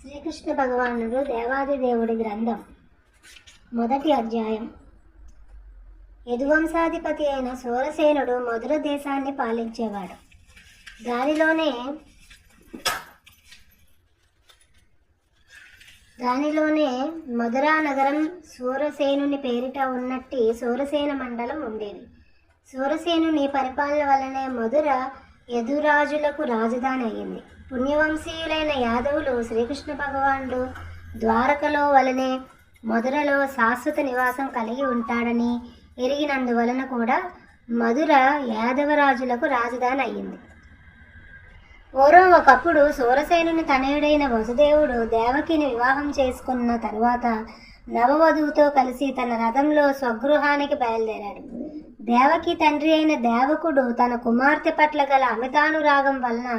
శ్రీకృష్ణ భగవానుడు దేవాది దేవుడి గ్రంథం మొదటి అధ్యాయం. యదువంశాధిపతి అయిన సూరసేనుడు మధుర దేశాన్ని పాలించేవాడు. దానిలోనే మధురా నగరం సూరసేనుని పేరిట ఉన్నట్టి సూరసేన మండలం ఉండేది. సూరసేనుని పరిపాలన వల్లనే మధుర యదురాజులకు రాజధాని అయ్యింది. పుణ్యవంశీయులైన యాదవులు శ్రీకృష్ణ భగవానుడు ద్వారకలో వలనే మధురలో శాశ్వత నివాసం కలిగి ఉంటాడని ఎరిగినందువలన కూడా మధుర యాదవరాజులకు రాజధాని అయ్యింది. పూర్వం ఒకప్పుడు సూరసేనుని తనయుడైన వసుదేవుడు దేవకిని వివాహం చేసుకున్న తరువాత నవవధువుతో కలిసి తన రథంలో స్వగృహానికి బయలుదేరాడు. దేవకి తండ్రి అయిన దేవకుడు తన కుమార్తె పట్ల గల అమితానురాగం వలన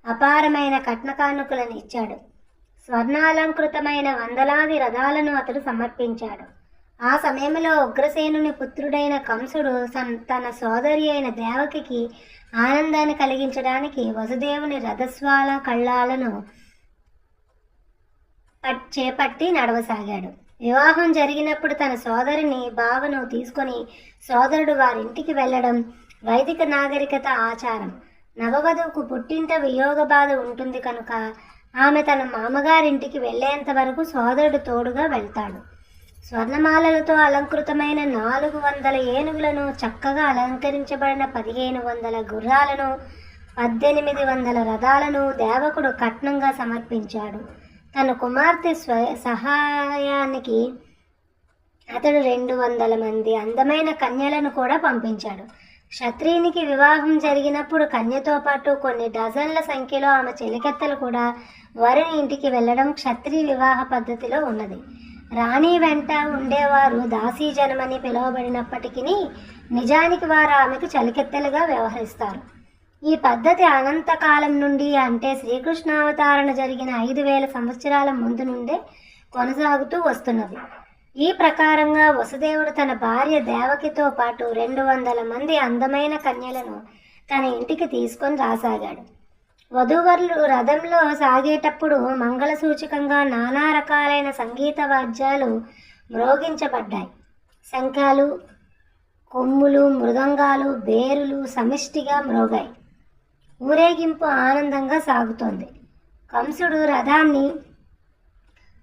అపారమైన కట్న కానుకలను ఇచ్చాడు. స్వర్ణాలంకృతమైన వందలాది రథాలను అతడు సమర్పించాడు. ఆ సమయంలో ఉగ్రసేనుని పుత్రుడైన కంసుడు తన సోదరి అయిన దేవకికి ఆనందాన్ని కలిగించడానికి వసుదేవుని రథస్వాల కళ్ళాలను చేపట్టి నడవసాగాడు. వివాహం జరిగినప్పుడు తన సోదరిని బావను తీసుకొని సోదరుడు వారింటికి వెళ్ళడం వైదిక నాగరికత ఆచారం. నవవధువుకు పుట్టింట వియోగ బాధ ఉంటుంది కనుక ఆమె తన మామగారింటికి వెళ్ళేంత వరకు సోదరుడు తోడుగా వెళ్తాడు. స్వర్ణమాలలతో అలంకృతమైన 400 ఏనుగులను, చక్కగా అలంకరించబడిన 1500 గుర్రాలను, 1800 రథాలను దేవకుడు కట్నంగా సమర్పించాడు. తన కుమార్తె సహాయానికి అతడు 200 మంది అందమైన కన్యలను కూడా పంపించాడు. క్షత్రియునికి వివాహం జరిగినప్పుడు కన్యతో పాటు కొన్ని డజన్ల సంఖ్యలో ఆమె చెలికత్తెలు కూడా వరుని ఇంటికి వెళ్ళడం క్షత్రియ వివాహ పద్ధతిలో ఉన్నది. రాణి వెంట ఉండేవారు దాసీజనమని పిలువబడినప్పటికీ నిజానికి వారు ఆమెకు చలికెత్తెలుగా వ్యవహరిస్తారు. ఈ పద్ధతి అనంతకాలం నుండి, అంటే శ్రీకృష్ణావతారణ జరిగిన 5000 సంవత్సరాల ముందు నుండే కొనసాగుతూ వస్తున్నది. ఈ ప్రకారంగా వసుదేవుడు తన భార్య దేవకితో పాటు 200 మంది అందమైన కన్యలను తన ఇంటికి తీసుకొని రాసాగాడు. వధూవరులు రథంలో సాగేటప్పుడు మంగళ సూచకంగా నానా రకాలైన సంగీత వాద్యాలు మ్రోగించబడ్డాయి. శంఖాలు, కొమ్ములు, మృదంగాలు, బేరులు సమిష్టిగా మ్రోగాయి. ఊరేగింపు ఆనందంగా సాగుతోంది. కంసుడు రథాన్ని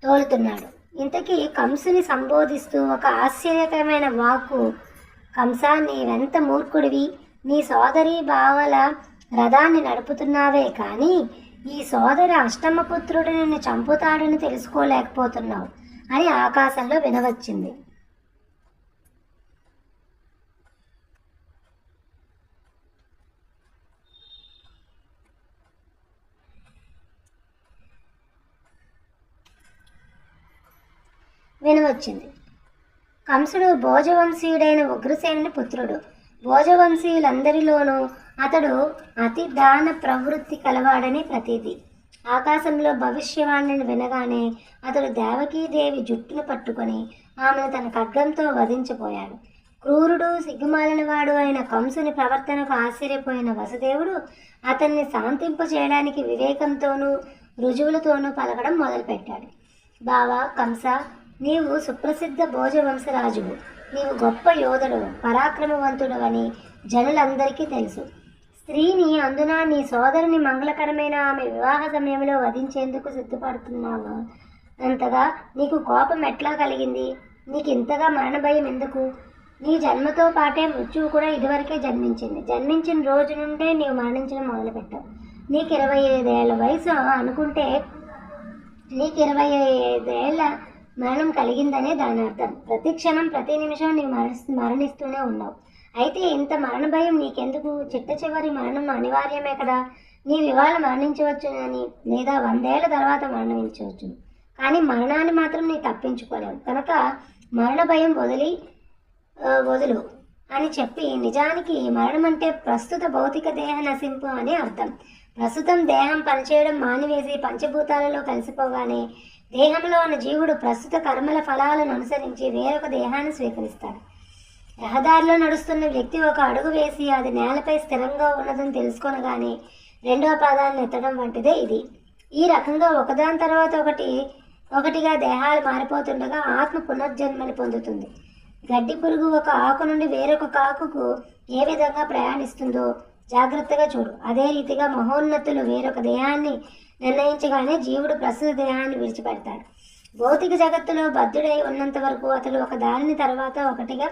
తోలుతున్నాడు. ఇంతకీ కంసుని సంబోధిస్తూ ఒక ఆశ్చర్యకరమైన వాక్కు, కంసా, నీవెంత మూర్ఖుడివి! నీ సోదరి బావల రథాన్ని నడుపుతున్నావే కానీ ఈ సోదరి అష్టమపుత్రుడు నిన్ను చంపుతాడని తెలుసుకోలేకపోతున్నావు అని ఆకాశంలో వినవచ్చింది. కంసుడు భోజవంశీయుడైన ఉగ్రసేనుని పుత్రుడు. భోజవంశీయులందరిలోనూ అతడు అతి దాన ప్రవృత్తి కలవాడని ప్రతీది. ఆకాశంలో భవిష్యవాణిని వినగానే అతడు దేవకీదేవి జుట్టును పట్టుకొని ఆమెను తన ఖడ్గంతో వధించబోయాడు. క్రూరుడు, సిగ్గుమాలినవాడు అయిన కంసుని ప్రవర్తనకు ఆశ్చర్యపోయిన వసుదేవుడు అతన్ని శాంతింపచేయడానికి వివేకంతోనూ రుజువులతోనూ పలకడం మొదలుపెట్టాడు. బావా కంస, నీవు సుప్రసిద్ధ భోజవంశరాజువు. నీవు గొప్ప యోధుడు, పరాక్రమవంతుడు అని జనులందరికీ తెలుసు. స్త్రీని, అందున నీ సోదరుని మంగళకరమైన ఆమె వివాహ సమయంలో వధించేందుకు సిద్ధపడుతున్నావు. అంతగా నీకు కోపం ఎట్లా కలిగింది? నీకు ఇంతగా మరణ భయం ఎందుకు? నీ జన్మతో పాటే మృత్యువు కూడా ఇదివరకే జన్మించింది. జన్మించిన రోజు నుండే నీవు మరణించడం మొదలుపెట్టావు. నీకు 25 ఏళ్ల వయసు అనుకుంటే నీకు 25 ఏళ్ల మరణం కలిగిందనే దాని అర్థం. ప్రతి క్షణం, ప్రతి నిమిషం నీవు మరణిస్తూనే ఉన్నావు. అయితే ఇంత మరణ భయం నీకెందుకు? చిట్ట చివరి మరణం అనివార్యమే కదా. నీవు ఇవాళ మరణించవచ్చునని, లేదా 100 ఏళ్ల తర్వాత మరణించవచ్చును, కానీ మరణాన్ని మాత్రం నీ తప్పించుకోలేవు. కనుక మరణ భయం వదులు అని చెప్పి, నిజానికి మరణం అంటే ప్రస్తుత భౌతిక దేహ నశింపు అని అర్థం. ప్రస్తుతం దేహం పనిచేయడం మానివేసి పంచభూతాలలో కలిసిపోగానే దేహంలో ఉన్న జీవుడు ప్రస్తుత కర్మల ఫలాలను అనుసరించి వేరొక దేహాన్ని స్వీకరిస్తాడు. రహదారిలో నడుస్తున్న వ్యక్తి ఒక అడుగు వేసి అది నేలపై స్థిరంగా ఉన్నదని తెలుసుకొనగానే రెండవ పాదాన్ని ఎత్తడం వంటిదే ఇది. ఈ రకంగా ఒకదాని తర్వాత ఒకటిగా దేహాలు మారిపోతుండగా ఆత్మ పునర్జన్మని పొందుతుంది. గడ్డి పురుగు ఒక ఆకు నుండి వేరొక ఆకుకు ఏ విధంగా ప్రయాణిస్తుందో జాగ్రత్తగా చూడు. అదే రీతిగా మహోన్నతులు వేరొక దేహాన్ని నిర్ణయించగానే జీవుడు ప్రస్తుత దేహాన్ని విడిచిపెడతాడు. భౌతిక జగత్తులో బద్ధుడై ఉన్నంత వరకు అతడు ఒక దానిని తర్వాత ఒకటిగా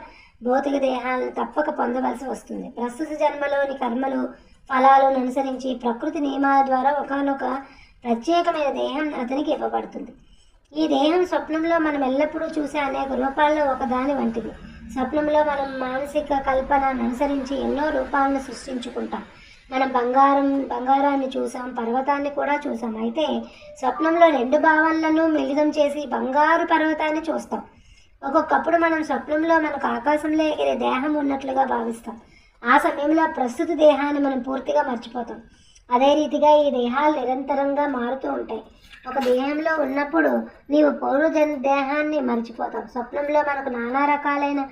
భౌతిక దేహాలను తప్పక పొందవలసి వస్తుంది. ప్రస్తుత జన్మలోని కర్మలు ఫలాలను అనుసరించి ప్రకృతి నియమాల ద్వారా ఒకనొక ప్రత్యేకమైన దేహం అతనికి ఇవ్వబడుతుంది. ఈ దేహం స్వప్నంలో మనం ఎల్లప్పుడూ చూసే అనేక రూపాల్లో ఒకదాని వంటిది. స్వప్నంలో మనం మానసిక కల్పనను అనుసరించి ఎన్నో రూపాలను సృష్టించుకుంటాం. మనం బంగారాన్ని చూసాం, పర్వతాన్ని కూడా చూసాం. అయితే స్వప్నంలో రెండు భావాలను మిళితం చేసి బంగారు పర్వతాన్ని చూస్తాం. ఒక్కొక్కప్పుడు మనం స్వప్నంలో మనకు ఆకాశంలో ఎగిరే దేహం ఉన్నట్లుగా భావిస్తాం. ఆ సమయంలో ప్రస్తుత దేహాన్ని మనం పూర్తిగా మర్చిపోతాం. అదే రీతిగా ఈ దేహాలు నిరంతరంగా మారుతూ ఉంటాయి. ఒక దేహంలో ఉన్నప్పుడు నీవు పూర్వజన్మ దేహాన్ని మర్చిపోతాం. స్వప్నంలో మనకు నానా రకాలైన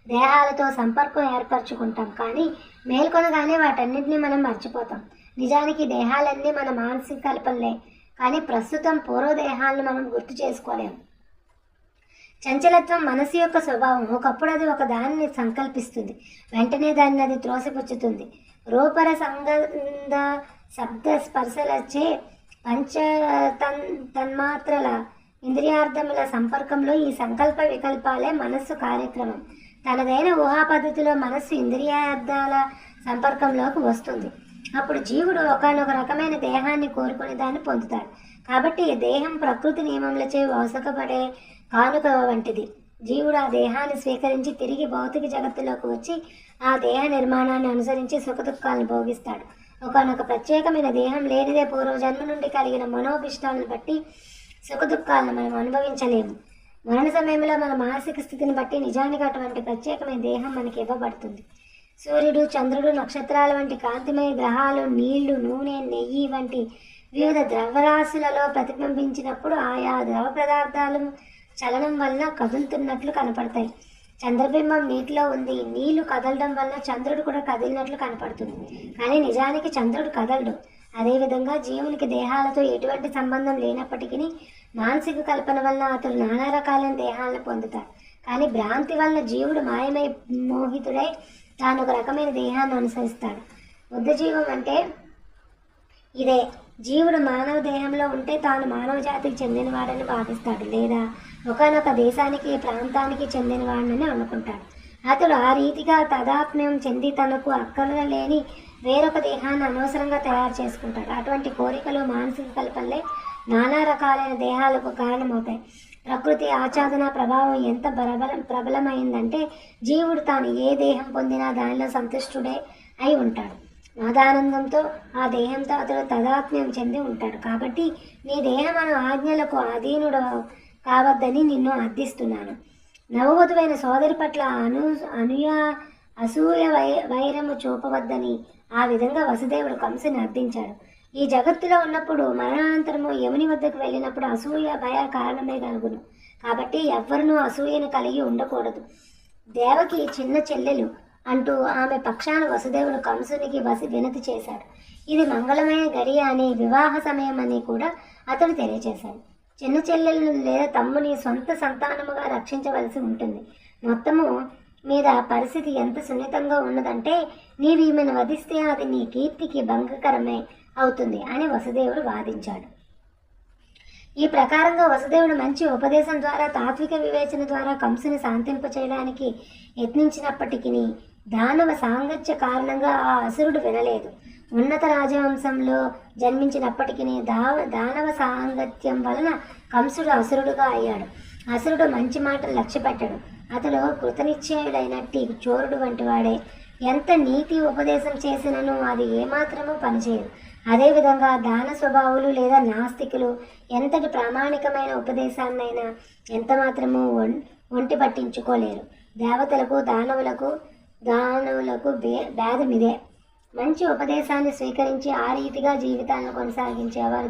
దేహాలతో సంపర్కం ఏర్పరచుకుంటాం, కానీ మేల్కొనగానే వాటన్నింటినీ మనం మర్చిపోతాం. నిజానికి దేహాలన్నీ మన మానసిక కల్పనలే, కానీ ప్రస్తుతం పూర్వదేహాలను మనం గుర్తు చేసుకోలేము. చంచలత్వం మనసు యొక్క స్వభావం. ఒకప్పుడు అది ఒక దానిని సంకల్పిస్తుంది, వెంటనే దాన్ని అది త్రోసిపుచ్చుతుంది. రూపర సంగంధ శబ్ద స్పర్శలచే పంచ తన్మాత్రల ఇంద్రియార్థముల సంపర్కంలో ఈ సంకల్ప వికల్పాలే మనస్సు కార్యక్రమం. తనదైన ఊహా పద్ధతిలో మనస్సు ఇంద్రియార్థాల సంపర్కంలోకి వస్తుంది. అప్పుడు జీవుడు ఒకనొక రకమైన దేహాన్ని కోరుకునే దాన్ని పొందుతాడు. కాబట్టి ఈ దేహం ప్రకృతి నియమములచే వసకపడే కానుక వంటిది. జీవుడు ఆ దేహాన్ని స్వీకరించి తిరిగి భౌతిక జగత్తులోకి వచ్చి ఆ దేహ నిర్మాణాన్ని అనుసరించి సుఖదుఖాలను భోగిస్తాడు. ఒకనొక ప్రత్యేకమైన దేహం లేనిదే పూర్వజన్మ నుండి కలిగిన మనోభిష్టాలను బట్టి సుఖదుఖాలను మనం అనుభవించలేము. మరణ సమయంలో మన మానసిక స్థితిని బట్టి నిజానికి అటువంటి ప్రత్యేకమైన దేహం మనకి ఇవ్వబడుతుంది. సూర్యుడు, చంద్రుడు, నక్షత్రాల వంటి కాంతిమయ గ్రహాలు, నీళ్లు, నూనె, నెయ్యి వంటి వివిధ ద్రవ్యరాశులలో ప్రతిబింబించినప్పుడు ఆయా ద్రవ పదార్థాలు చలనం వలన కదులుతున్నట్లు కనపడతాయి. చంద్రబింబం నీటిలో ఉంది, నీళ్లు కదలడం వలన చంద్రుడు కూడా కదిలినట్లు కనపడుతుంది, కానీ నిజానికి చంద్రుడు కదలడు. అదేవిధంగా జీవునికి దేహాలతో ఎటువంటి సంబంధం లేనప్పటికీ మానసిక కల్పన వలన అతడు నానా రకాలైన దేహాలను పొందుతాడు. కానీ భ్రాంతి వలన జీవుడు మాయమై మోహితుడై తాను ఒక రకమైన దేహాన్ని అనుసరిస్తాడు. బుద్ధ జీవం అంటే ఇదే. జీవుడు మానవ దేహంలో ఉంటే తాను మానవ జాతికి చెందినవాడని భావిస్తాడు, లేదా ఒకనొక దేశానికి ప్రాంతానికి చెందినవాడని అనుకుంటాడు. అతడు ఆ రీతిగా తదాత్మ్యం చెంది తనకు అక్కరలేని వేరొక దేహాన్ని అనవసరంగా తయారు చేసుకుంటాడు. అటువంటి కోరికలు, మానసిక కల్పనలే నానా రకాలైన దేహాలకు కారణమవుతాయి. ప్రకృతి ఆచ్ఛాదన ప్రభావం ఎంత ప్రబలమైందంటే జీవుడు తాను ఏ దేహం పొందినా దానిలో సంతుష్టుడే అయి ఉంటాడు. నాదానందంతో ఆ దేహంతో అతడు తదాత్మ్యం చెంది ఉంటాడు. కాబట్టి నీ దేహం అను ఆజ్ఞలకు అధీనుడు కావద్దని నిన్ను అర్థిస్తున్నాను. నవవధువైన సోదరి పట్ల అసూయ వైరము చూపవద్దని ఆ విధంగా వసుదేవుడు కంసుని అర్థించాడు. ఈ జగత్తులో ఉన్నప్పుడు మరణానంతరము యముని వద్దకు వెళ్ళినప్పుడు అసూయ భయ కారణమే కలుగును. కాబట్టి ఎవ్వరూ అసూయను కలిగి ఉండకూడదు. దేవకి చిన్న చెల్లెలు అంటూ ఆమె పక్షాన వసుదేవుడు కంసునికి వినతి చేశాడు. ఇది మంగళమైన గడియ అని, వివాహ సమయం అని కూడా అతడు తెలియచేశాడు. చిన్న చెల్లెలను లేదా తమ్ముని సొంత సంతానముగా రక్షించవలసి ఉంటుంది. మొత్తము మీద పరిస్థితి ఎంత సున్నితంగా ఉన్నదంటే నీవు ఈమెను వధిస్తే అది నీ కీర్తికి భంగకరమే అవుతుంది అని వసుదేవుడు వాదించాడు. ఈ ప్రకారంగా వసుదేవుడు మంచి ఉపదేశం ద్వారా, తాత్విక వివేచన ద్వారా కంసుని శాంతింపచేయడానికి యత్నించినప్పటికీ దానవ సాంగత్య కారణంగా ఆ అసురుడు వినలేదు. ఉన్నత రాజవంశంలో జన్మించినప్పటికీ దానవ సాంగత్యం వలన కంసుడు అసురుడుగా అయ్యాడు. అసురుడు మంచి మాటలు లక్ష్యపెట్టడు. అతడు కృతనిశ్చయుడైనట్టి చోరుడు వంటి వాడే. ఎంత నీతి ఉపదేశం చేసినను అది ఏమాత్రమూ పనిచేయదు. అదేవిధంగా దాన స్వభావులు లేదా నాస్తికులు ఎంతటి ప్రామాణికమైన ఉపదేశాన్నైనా ఎంత మాత్రము ఒంటి పట్టించుకోలేరు. దేవతలకు దానవులకు భేదమిదే. మంచి ఉపదేశాన్ని స్వీకరించి ఆ రీతిగా జీవితాలను కొనసాగించేవారు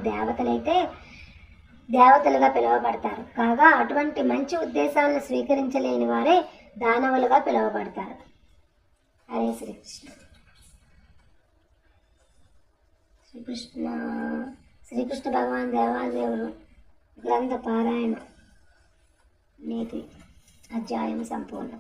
దేవతలుగా పిలువబడతారు. కాగా అటువంటి మంచి ఉద్దేశాలను స్వీకరించలేని వారే దానవులుగా పిలువబడతారు. హరే శ్రీకృష్ణ. శ్రీకృష్ణ శ్రీకృష్ణ భగవాన్ దేవాదేవుడు గ్రంథ పారాయణ నేటి అధ్యాయం సంపూర్ణం.